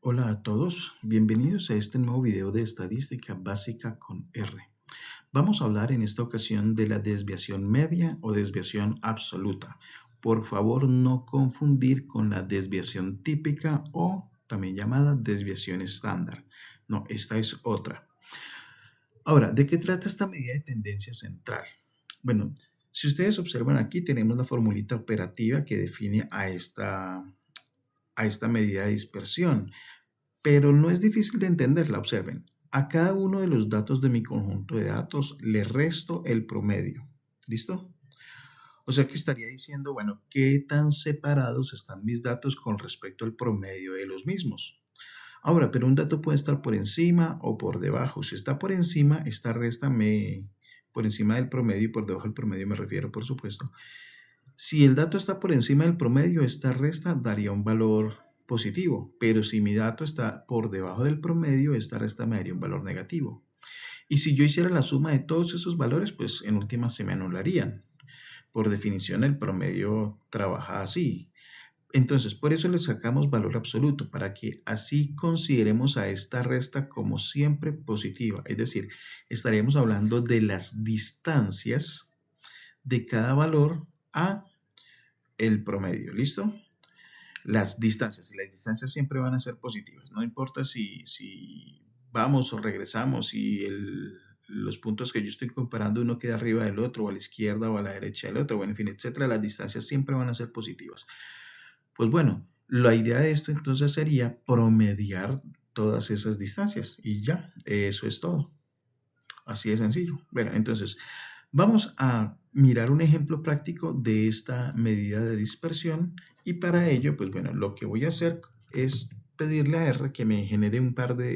Hola a todos, bienvenidos a este nuevo video de estadística básica con R. Vamos a hablar en esta ocasión de la desviación media o desviación absoluta. Por favor, no confundir con la desviación típica o también llamada desviación estándar. No, esta es otra. Ahora, ¿de qué trata esta medida de tendencia central? Bueno, si ustedes observan aquí, tenemos la formulita operativa que define a esta medida de dispersión. Pero no es difícil de entenderla, observen. A cada uno de los datos de mi conjunto de datos le resto el promedio. ¿Listo? O sea que estaría diciendo, bueno, ¿qué tan separados están mis datos con respecto al promedio de los mismos? Ahora, pero un dato puede estar por encima o por debajo. Si está por encima, esta resta por encima del promedio y por debajo del promedio me refiero, por supuesto. Si el dato está por encima del promedio, esta resta daría un valor positivo, pero si mi dato está por debajo del promedio, esta resta me daría un valor negativo. Y si yo hiciera la suma de todos esos valores, pues en última se me anularían. Por definición, el promedio trabaja así. Entonces, por eso le sacamos valor absoluto, para que así consideremos a esta resta como siempre positiva. Es decir, estaríamos hablando de las distancias de cada valor a el promedio, ¿listo? Las distancias, y las distancias siempre van a ser positivas, no importa si vamos o regresamos y los puntos que yo estoy comparando uno queda arriba del otro, o a la izquierda o a la derecha del otro, bueno, en fin, etcétera, las distancias siempre van a ser positivas. Pues bueno, la idea de esto entonces sería promediar todas esas distancias y ya, eso es todo. Así de sencillo. Bueno, entonces vamos a mirar un ejemplo práctico de esta medida de dispersión y para ello, pues bueno, lo que voy a hacer es pedirle a R que me genere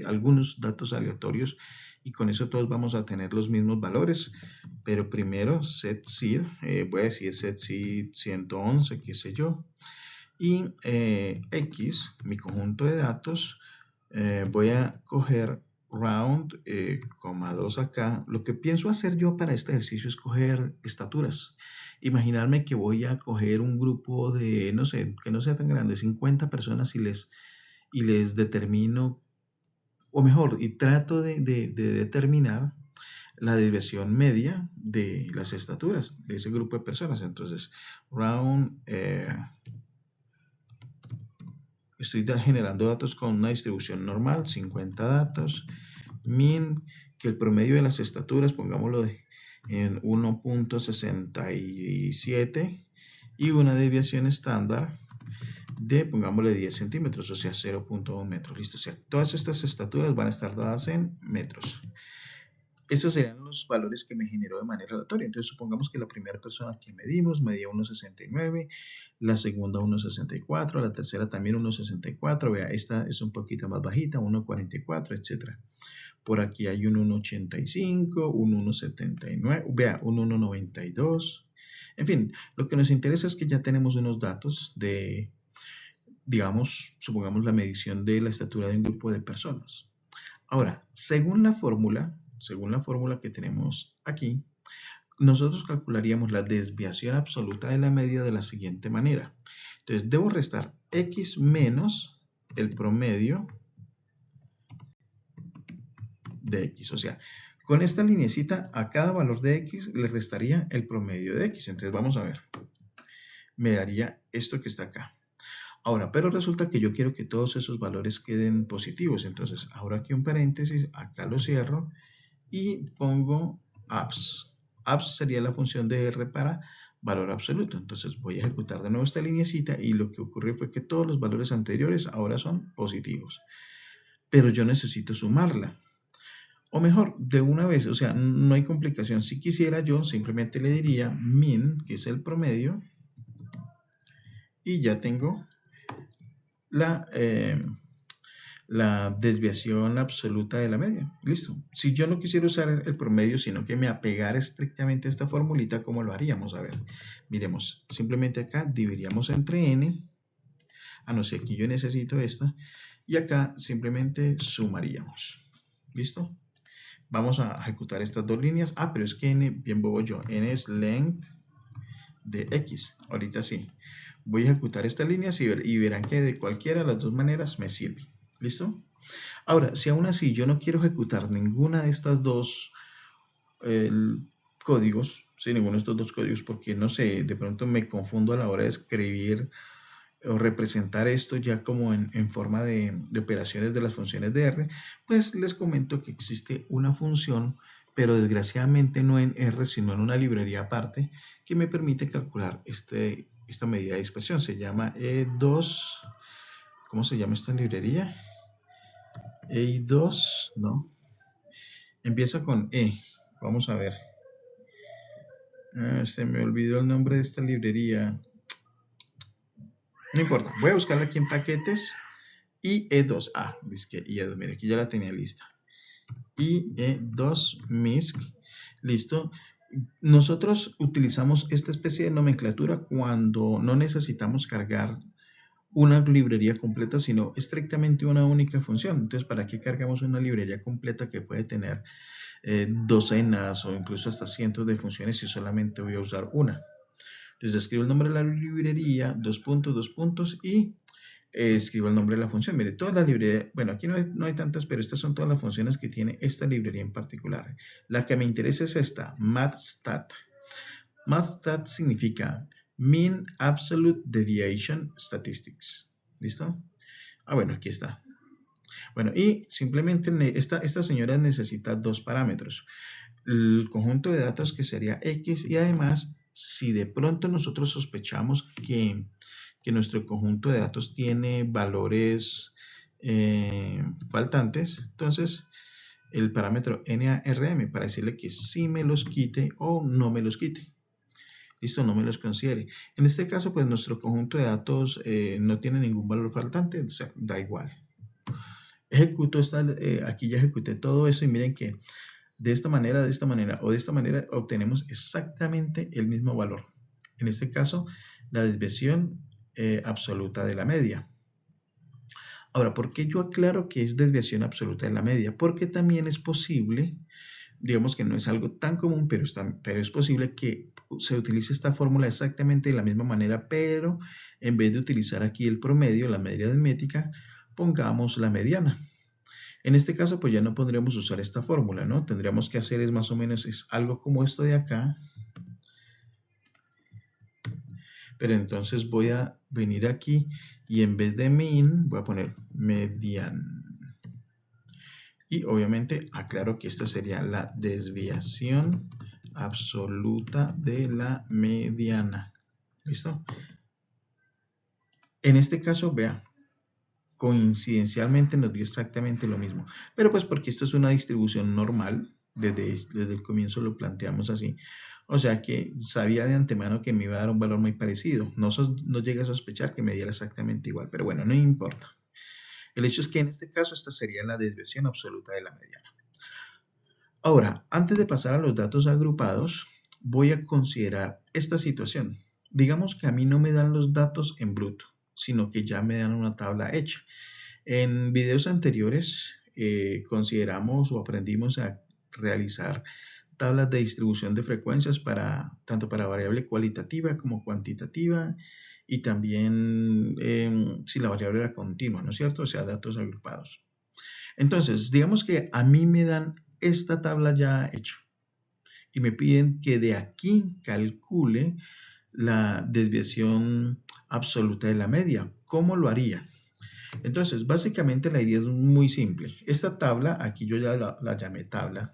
algunos datos aleatorios y con eso todos vamos a tener los mismos valores, pero primero setSeed, voy a decir setSeed 111, qué sé yo, y X, mi conjunto de datos, voy a coger round, coma 2 acá. Lo que pienso hacer yo para este ejercicio es coger estaturas. Imaginarme que voy a coger un grupo de, no sé, que no sea tan grande, 50 personas y les determino, o mejor, y trato de determinar la desviación media de las estaturas de ese grupo de personas. Entonces, round, estoy generando datos con una distribución normal, 50 datos, min, que el promedio de las estaturas, pongámoslo en 1.67 y una desviación estándar de, pongámosle 10 centímetros, o sea, 0.1 metros. Listo, o sea, todas estas estaturas van a estar dadas en metros. Estos serían los valores que me generó de manera aleatoria. Entonces, supongamos que la primera persona que medimos medía 1.69, la segunda 1.64, la tercera también 1.64. Vea, esta es un poquito más bajita, 1.44, etc. Por aquí hay un 1.85, un 1.79, vea, un 1.92. En fin, lo que nos interesa es que ya tenemos unos datos de, digamos, supongamos la medición de la estatura de un grupo de personas. Ahora, según la fórmula que tenemos aquí, nosotros calcularíamos la desviación absoluta de la media de la siguiente manera. Entonces, debo restar x menos el promedio de x. O sea, con esta linecita a cada valor de x le restaría el promedio de x. Entonces, vamos a ver. Me daría esto que está acá. Ahora, pero resulta que yo quiero que todos esos valores queden positivos. Entonces, ahora aquí un paréntesis, acá lo cierro y pongo abs. Abs sería la función de R para valor absoluto. Entonces voy a ejecutar de nuevo esta linecita y lo que ocurrió fue que todos los valores anteriores ahora son positivos. Pero yo necesito sumarla. O mejor, de una vez, o sea, no hay complicación. Si quisiera yo, simplemente le diría min, que es el promedio, y ya tengo la desviación absoluta de la media. Listo. Si yo no quisiera usar el promedio, sino que me apegara estrictamente a esta formulita, ¿cómo lo haríamos? A ver, miremos. Simplemente acá dividiríamos entre n. No sé, aquí yo necesito esta. Y acá simplemente sumaríamos. ¿Listo? Vamos a ejecutar estas dos líneas. Pero es que n, bien bobo yo, n es length de x. Ahorita sí. Voy a ejecutar estas líneas y verán que de cualquiera de las dos maneras me sirve. ¿Listo? Ahora, si aún así yo no quiero ejecutar ninguna de estas dos códigos, sí, ninguno de estos dos códigos, porque no sé, de pronto me confundo a la hora de escribir o representar esto ya como en forma de operaciones de las funciones de R, pues les comento que existe una función, pero desgraciadamente no en R, sino en una librería aparte, que me permite calcular esta medida de dispersión. Se llama E2, ¿cómo se llama esta librería? E2, ¿no? Empieza con E. Vamos a ver. Se me olvidó el nombre de esta librería. No importa, voy a buscarla aquí en paquetes. IE2. Dice que IE2, mire, aquí ya la tenía lista. IE2 MISC. Listo. Nosotros utilizamos esta especie de nomenclatura cuando no necesitamos cargar una librería completa, sino estrictamente una única función. Entonces, ¿para qué cargamos una librería completa que puede tener docenas o incluso hasta cientos de funciones si solamente voy a usar una? Entonces, escribo el nombre de la librería, dos puntos, y escribo el nombre de la función. Mire, todas las librerías, bueno, aquí no hay tantas, pero estas son todas las funciones que tiene esta librería en particular. La que me interesa es esta, MathStat. MathStat significa Mean Absolute Deviation Statistics. ¿Listo? Bueno, aquí está. Bueno, y simplemente esta señora necesita dos parámetros. El conjunto de datos que sería X y además, si de pronto nosotros sospechamos que nuestro conjunto de datos tiene valores faltantes, entonces el parámetro NARM para decirle que sí me los quite o no me los quite. Listo, no me los considere. En este caso, pues nuestro conjunto de datos no tiene ningún valor faltante, o sea, da igual. Ejecuto aquí ya ejecuté todo eso y miren que de esta manera o de esta manera obtenemos exactamente el mismo valor. En este caso, la desviación absoluta de la media. Ahora, ¿por qué yo aclaro que es desviación absoluta de la media? Porque también es posible, digamos que no es algo tan común, pero es posible que se utilice esta fórmula exactamente de la misma manera, pero en vez de utilizar aquí el promedio, la media aritmética, pongamos la mediana. En este caso, pues ya no podríamos usar esta fórmula, ¿no? Tendríamos que hacer más o menos algo como esto de acá. Pero entonces voy a venir aquí y en vez de mean voy a poner median. Y obviamente aclaro que esta sería la desviación absoluta de la mediana. ¿Listo? En este caso, vea, coincidencialmente nos dio exactamente lo mismo. Pero pues porque esto es una distribución normal, desde el comienzo lo planteamos así. O sea que sabía de antemano que me iba a dar un valor muy parecido. No llegué a sospechar que me diera exactamente igual, pero bueno, no importa. El hecho es que en este caso esta sería la desviación absoluta de la mediana. Ahora, antes de pasar a los datos agrupados, voy a considerar esta situación. Digamos que a mí no me dan los datos en bruto, sino que ya me dan una tabla hecha. En videos anteriores consideramos o aprendimos a realizar tablas de distribución de frecuencias tanto para variable cualitativa como cuantitativa y también si la variable era continua, ¿no es cierto? O sea, datos agrupados. Entonces, digamos que a mí me dan esta tabla ya hecha y me piden que de aquí calcule la desviación absoluta de la media. ¿Cómo lo haría? Entonces, básicamente la idea es muy simple. Esta tabla, aquí yo ya la llamé tabla.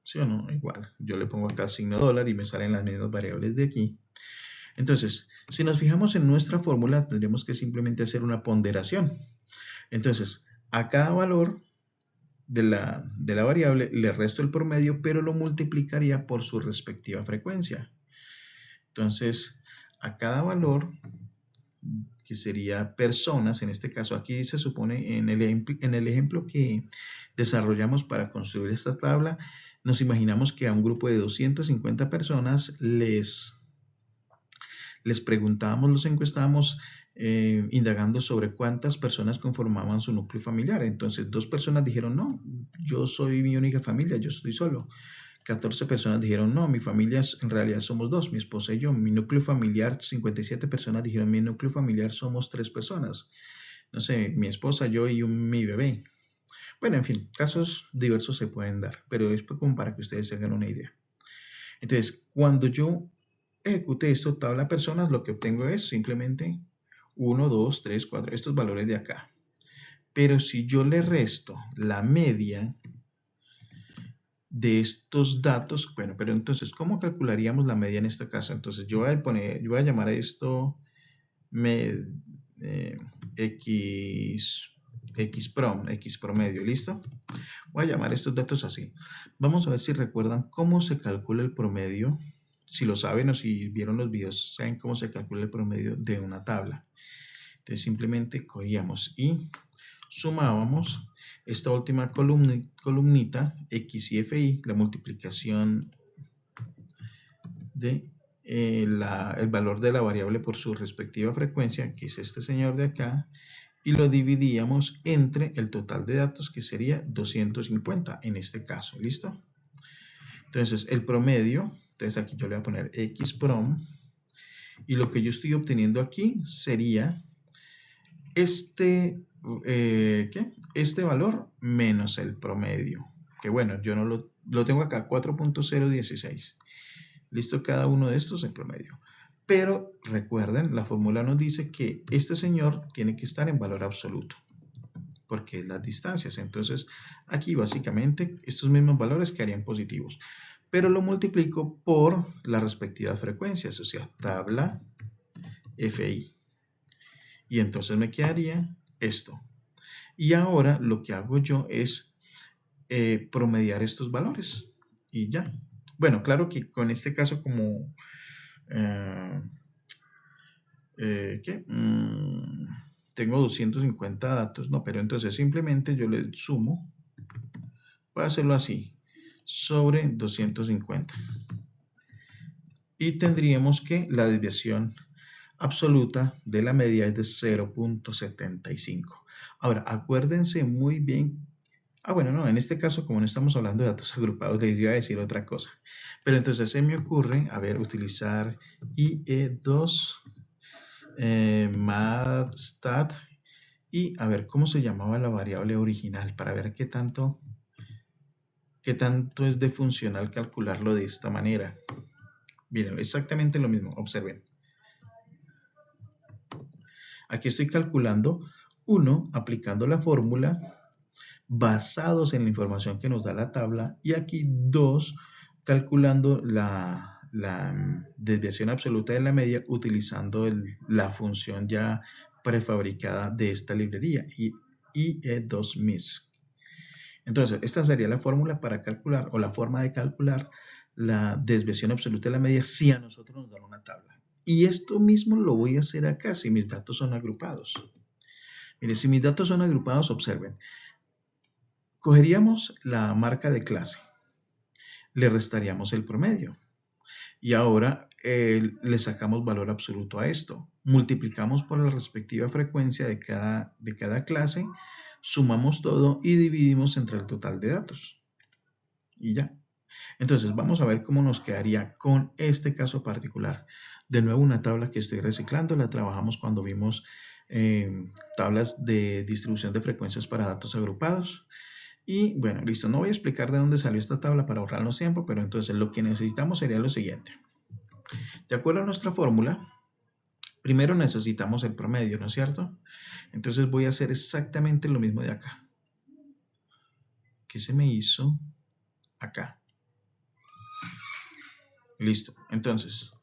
¿Sí o no? Igual. Yo le pongo acá signo dólar y me salen las mismas variables de aquí. Entonces, si nos fijamos en nuestra fórmula, tendríamos que simplemente hacer una ponderación. Entonces, a cada valor de la variable le resto el promedio, pero lo multiplicaría por su respectiva frecuencia. Entonces, a cada valor, que sería personas, en este caso aquí se supone en el ejemplo que desarrollamos para construir esta tabla, nos imaginamos que a un grupo de 250 personas les preguntábamos, los encuestábamos indagando sobre cuántas personas conformaban su núcleo familiar. Entonces, 2 personas dijeron, no, yo soy mi única familia, yo estoy solo. 14 personas dijeron, no, mi familia en realidad somos 2, mi esposa y yo. Mi núcleo familiar, 57 personas dijeron, mi núcleo familiar somos 3 personas. no sé, mi esposa, yo y mi bebé. Bueno, en fin, casos diversos se pueden dar, pero es como para que ustedes tengan una idea. Entonces, cuando yo ejecute esto, tabla personas, lo que obtengo es simplemente 1, 2, 3, 4, estos valores de acá. Pero si yo le resto la media de estos datos, bueno, pero entonces, ¿cómo calcularíamos la media en este caso? Entonces, yo voy a llamar a esto eh, X, X promedio, ¿listo? Voy a llamar estos datos así. Vamos a ver si recuerdan cómo se calcula el promedio. Si lo saben o si vieron los videos, saben cómo se calcula el promedio de una tabla. Entonces simplemente cogíamos y sumábamos esta última columnita, X y FI, la multiplicación de el valor de la variable por su respectiva frecuencia, que es este señor de acá, y lo dividíamos entre el total de datos, que sería 250 en este caso, ¿listo? Entonces, el promedio, entonces aquí yo le voy a poner xprom, y lo que yo estoy obteniendo aquí sería este, este valor menos el promedio, que bueno, yo no lo tengo acá, 4.016. ¿Listo? Cada uno de estos en promedio. Pero recuerden, la fórmula nos dice que este señor tiene que estar en valor absoluto, porque es las distancias. Entonces, aquí básicamente estos mismos valores quedarían positivos. Pero lo multiplico por las respectivas frecuencias, o sea, tabla FI. Y entonces me quedaría esto. Y ahora lo que hago yo es promediar estos valores. Y ya. Bueno, claro que con este caso como... ¿qué? Tengo 250 datos, no, pero entonces simplemente yo le sumo, voy a hacerlo así, sobre 250. Y tendríamos que la desviación absoluta de la media es de 0.75. Ahora, acuérdense muy bien. Bueno, no, en este caso, como no estamos hablando de datos agrupados, les iba a decir otra cosa. Pero entonces se me ocurre, a ver, utilizar IE2 mathstat y a ver cómo se llamaba la variable original para ver qué tanto es de funcional calcularlo de esta manera. Miren, exactamente lo mismo, observen. Aquí estoy calculando, uno, aplicando la fórmula basados en la información que nos da la tabla y aquí dos, calculando la desviación absoluta de la media utilizando la función ya prefabricada de esta librería IE2MISC. Entonces, esta sería la fórmula para calcular o la forma de calcular la desviación absoluta de la media si a nosotros nos dan una tabla. Y esto mismo lo voy a hacer acá si mis datos son agrupados. Mire, si mis datos son agrupados, observen. Cogeríamos la marca de clase, le restaríamos el promedio y ahora le sacamos valor absoluto a esto. Multiplicamos por la respectiva frecuencia de cada clase, sumamos todo y dividimos entre el total de datos. Y ya. Entonces vamos a ver cómo nos quedaría con este caso particular. De nuevo una tabla que estoy reciclando, la trabajamos cuando vimos tablas de distribución de frecuencias para datos agrupados. Y bueno, listo, no voy a explicar de dónde salió esta tabla para ahorrarnos tiempo, pero entonces lo que necesitamos sería lo siguiente. De acuerdo a nuestra fórmula, primero necesitamos el promedio, ¿no es cierto? Entonces voy a hacer exactamente lo mismo de acá. ¿Qué se me hizo? Acá. Listo, entonces,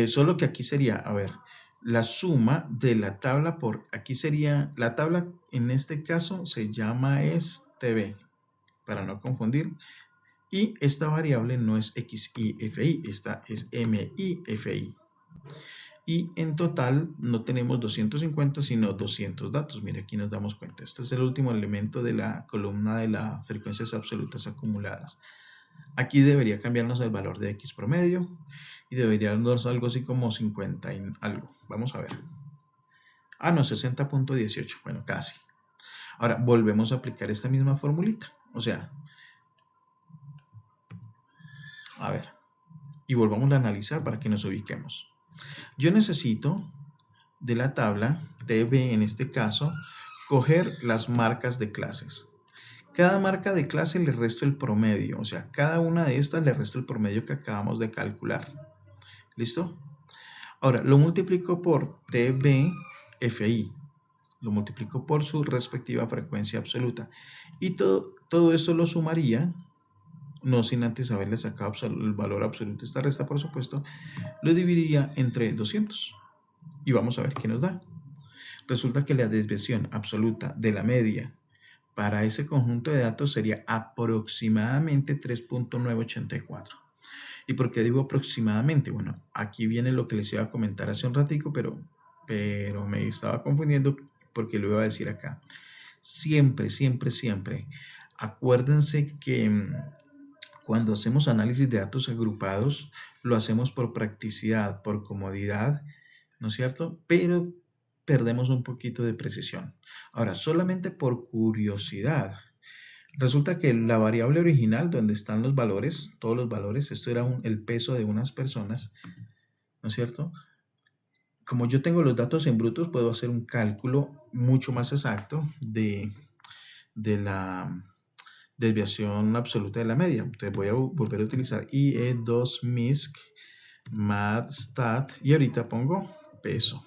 solo que aquí sería, a ver, la suma de la tabla por, aquí sería, la tabla en este caso se llama TB, para no confundir. Y esta variable no es XIFI, esta es MIFI. Y en total no tenemos 250, sino 200 datos. Mire, aquí nos damos cuenta. Este es el último elemento de la columna de las frecuencias absolutas acumuladas. Aquí debería cambiarnos el valor de X promedio y debería darnos algo así como 50 y algo. Vamos a ver. No, 60.18. Bueno, casi. Ahora volvemos a aplicar esta misma formulita. O sea, a ver, y volvamos a analizar para que nos ubiquemos. Yo necesito de la tabla, debe en este caso coger las marcas de clases. Cada marca de clase le resto el promedio, o sea, cada una de estas le resto el promedio que acabamos de calcular. ¿Listo? Ahora, lo multiplico por TBFI, lo multiplico por su respectiva frecuencia absoluta. Y todo eso lo sumaría, no sin antes haberle sacado el valor absoluto de esta resta, por supuesto, lo dividiría entre 200. Y vamos a ver qué nos da. Resulta que la desviación absoluta de la media para ese conjunto de datos sería aproximadamente 3.984. ¿Y por qué digo aproximadamente? Bueno, aquí viene lo que les iba a comentar hace un ratico, pero me estaba confundiendo porque lo iba a decir acá. Siempre, siempre, siempre. Acuérdense que cuando hacemos análisis de datos agrupados, lo hacemos por practicidad, por comodidad, ¿no es cierto? Pero perdemos un poquito de precisión. Ahora, solamente por curiosidad, resulta que la variable original, donde están los valores, todos los valores, esto era el peso de unas personas, ¿no es cierto? Como yo tengo los datos en brutos, puedo hacer un cálculo mucho más exacto de la desviación absoluta de la media. Entonces voy a volver a utilizar IE2MISC, MATSTAT, y ahorita pongo peso.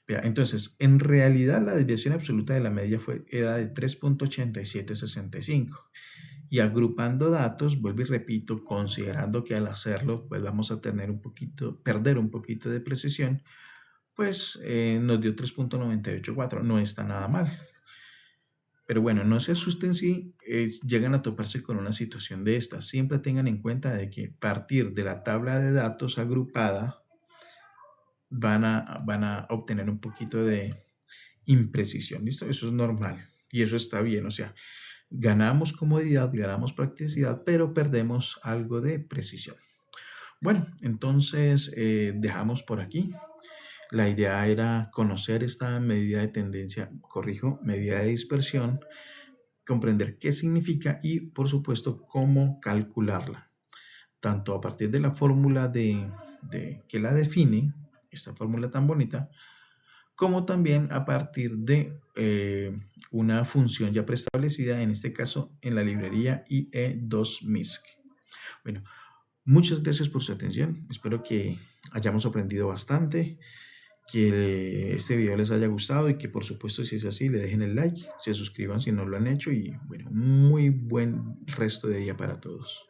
Vea, entonces, en realidad la desviación absoluta de la media era de 3.8765. Y agrupando datos, vuelvo y repito, considerando que al hacerlo, pues vamos a perder un poquito de precisión, pues nos dio 3.984. No está nada mal. Pero bueno, no se asusten si llegan a toparse con una situación de esta. Siempre tengan en cuenta de que partir de la tabla de datos agrupada van a obtener un poquito de imprecisión. ¿Listo? Eso es normal y eso está bien. O sea, ganamos comodidad, ganamos practicidad, pero perdemos algo de precisión. Bueno, entonces dejamos por aquí. La idea era conocer esta medida de tendencia, medida de dispersión, comprender qué significa y, por supuesto, cómo calcularla, tanto a partir de la fórmula que la define, esta fórmula tan bonita, como también a partir de una función ya preestablecida, en este caso en la librería IE2MISC. Bueno, muchas gracias por su atención. Espero que hayamos aprendido bastante, que este video les haya gustado y que por supuesto si es así le dejen el like, se suscriban si no lo han hecho y bueno, muy buen resto de día para todos.